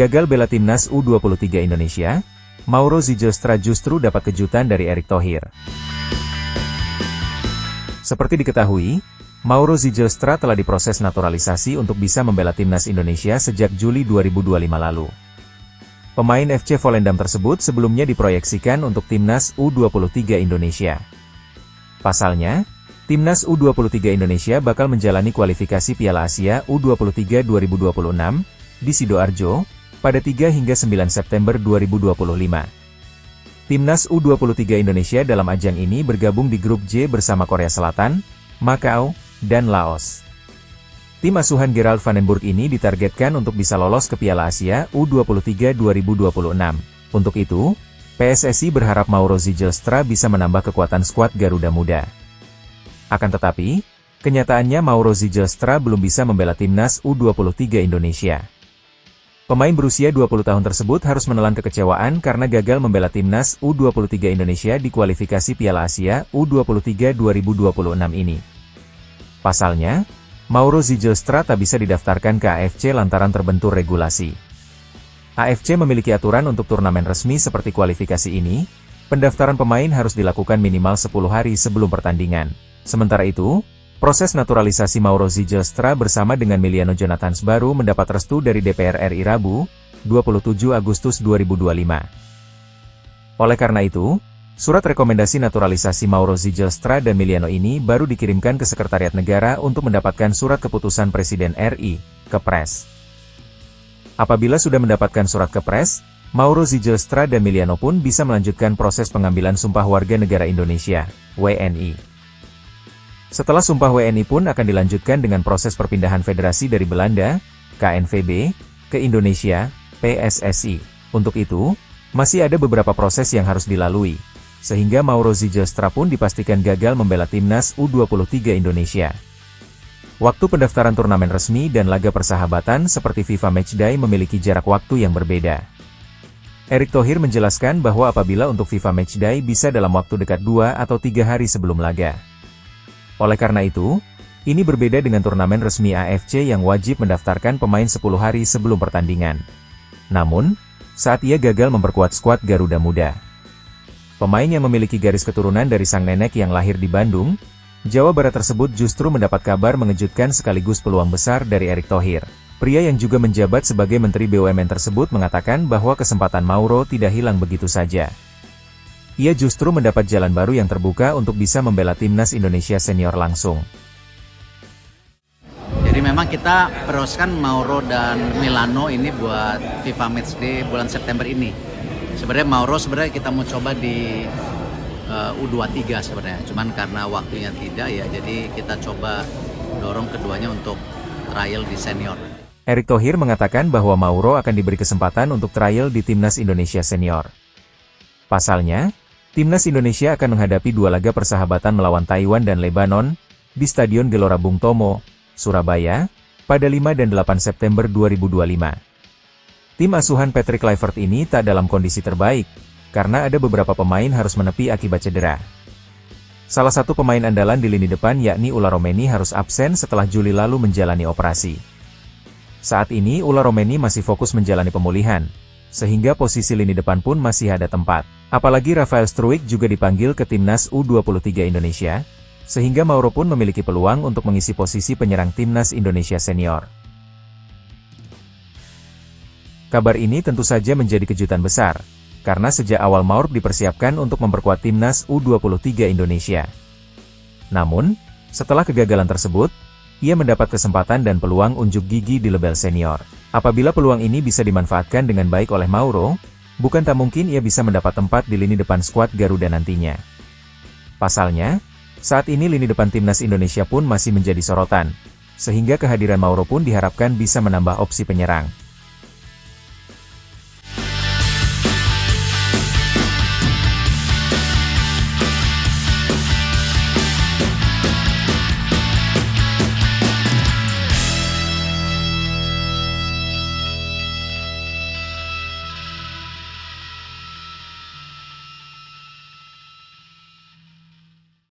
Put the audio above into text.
Gagal bela timnas U23 Indonesia, Mauro Zijlstra justru dapat kejutan dari Erick Thohir. Seperti diketahui, Mauro Zijlstra telah diproses naturalisasi untuk bisa membela timnas Indonesia sejak Juli 2025 lalu. Pemain FC Volendam tersebut sebelumnya diproyeksikan untuk timnas U23 Indonesia. Pasalnya, timnas U23 Indonesia bakal menjalani kualifikasi Piala Asia U23 2026 di Sidoarjo pada 3 hingga 9 September 2025. Timnas U23 Indonesia dalam ajang ini bergabung di grup J bersama Korea Selatan, Macau, dan Laos. Tim asuhan Gerald van den Burg ini ditargetkan untuk bisa lolos ke Piala Asia U23 2026. Untuk itu, PSSI berharap Mauro Zijlstra bisa menambah kekuatan skuad Garuda Muda. Akan tetapi, kenyataannya Mauro Zijlstra belum bisa membela timnas U23 Indonesia. Pemain berusia 20 tahun tersebut harus menelan kekecewaan karena gagal membela timnas U23 Indonesia di kualifikasi Piala Asia U23 2026 ini. Pasalnya, Mauro Zijlstra tak bisa didaftarkan ke AFC lantaran terbentur regulasi. AFC memiliki aturan untuk turnamen resmi seperti kualifikasi ini, pendaftaran pemain harus dilakukan minimal 10 hari sebelum pertandingan. Sementara itu, proses naturalisasi Mauro Zijlstra bersama dengan Miliano Jonathans baru mendapat restu dari DPR RI Rabu, 27 Agustus 2025. Oleh karena itu, surat rekomendasi naturalisasi Mauro Zijlstra dan Miliano ini baru dikirimkan ke Sekretariat Negara untuk mendapatkan surat keputusan Presiden RI, Kepres. Apabila sudah mendapatkan surat Kepres, Mauro Zijlstra dan Miliano pun bisa melanjutkan proses pengambilan Sumpah Warga Negara Indonesia, WNI. Setelah Sumpah WNI pun akan dilanjutkan dengan proses perpindahan federasi dari Belanda, KNVB, ke Indonesia, PSSI. Untuk itu, masih ada beberapa proses yang harus dilalui, sehingga Mauro Zijlstra pun dipastikan gagal membela timnas U23 Indonesia. Waktu pendaftaran turnamen resmi dan laga persahabatan seperti FIFA Matchday memiliki jarak waktu yang berbeda. Erick Thohir menjelaskan bahwa apabila untuk FIFA Matchday bisa dalam waktu dekat 2 atau 3 hari sebelum laga. Oleh karena itu, ini berbeda dengan turnamen resmi AFC yang wajib mendaftarkan pemain 10 hari sebelum pertandingan. Namun, saat ia gagal memperkuat skuad Garuda Muda. Pemain yang memiliki garis keturunan dari sang nenek yang lahir di Bandung, Jawa Barat tersebut justru mendapat kabar mengejutkan sekaligus peluang besar dari Erick Thohir. Pria yang juga menjabat sebagai Menteri BUMN tersebut mengatakan bahwa kesempatan Mauro tidak hilang begitu saja. Ia justru mendapat jalan baru yang terbuka untuk bisa membela timnas Indonesia senior langsung. Jadi memang kita peroskan Mauro dan Milano ini buat FIFA Matchday bulan September ini. Sebenarnya Mauro kita mau coba di U23 sebenarnya. Cuman karena waktunya tidak ya, jadi kita coba dorong keduanya untuk trial di senior. Erick Thohir mengatakan bahwa Mauro akan diberi kesempatan untuk trial di timnas Indonesia senior. Pasalnya, timnas Indonesia akan menghadapi 2 laga persahabatan melawan Taiwan dan Lebanon, di Stadion Gelora Bung Tomo, Surabaya, pada 5 dan 8 September 2025. Tim asuhan Patrick Kluivert ini tak dalam kondisi terbaik, karena ada beberapa pemain harus menepi akibat cedera. Salah satu pemain andalan di lini depan yakni Ula Romeni harus absen setelah Juli lalu menjalani operasi. Saat ini Ula Romeni masih fokus menjalani pemulihan, sehingga posisi lini depan pun masih ada tempat. Apalagi Rafael Struijk juga dipanggil ke timnas U23 Indonesia, sehingga Mauro pun memiliki peluang untuk mengisi posisi penyerang timnas Indonesia senior. Kabar ini tentu saja menjadi kejutan besar, karena sejak awal Mauro dipersiapkan untuk memperkuat timnas U23 Indonesia. Namun, setelah kegagalan tersebut, ia mendapat kesempatan dan peluang unjuk gigi di label senior. Apabila peluang ini bisa dimanfaatkan dengan baik oleh Mauro, bukan tak mungkin ia bisa mendapat tempat di lini depan skuad Garuda nantinya. Pasalnya, saat ini lini depan timnas Indonesia pun masih menjadi sorotan, sehingga kehadiran Mauro pun diharapkan bisa menambah opsi penyerang.